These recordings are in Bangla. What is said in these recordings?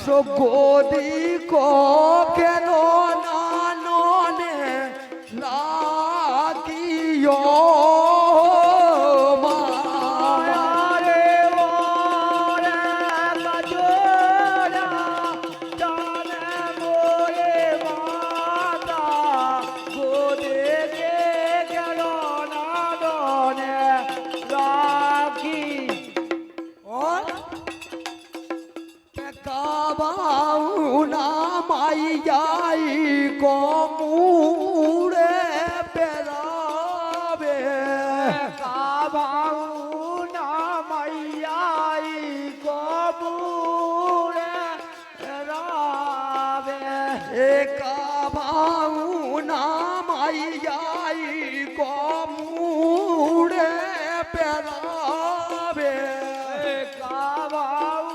গোদি কো কেন না ননে লাগিও মাইয়াই কমুড়ে পেরাবে কাবাউ না মাইয়াই কমুড়ে পেরাবে এ কাবাউ না মাইয়াই কমুড়ে পেরাবে কাবাউ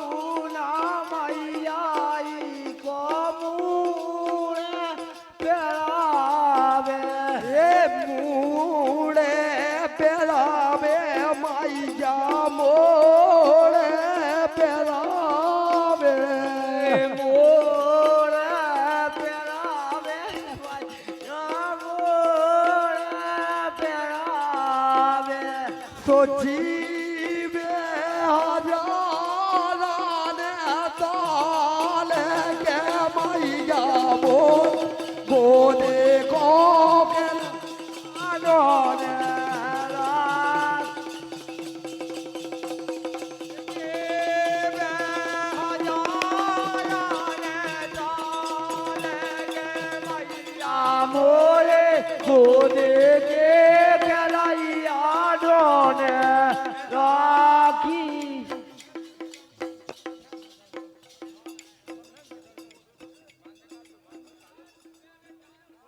না মাইয়াই কমুড়ে পেরাবে এ মুড়ে পেরাবে মাইয়া মোড়ে পেরাবে মোড়ে পেরাবে মোড়ে পেরাবে সচিবে হাজারানে তালে কে মাইয়া গোদে গোকেন আননে রাত মোরে গোদে কে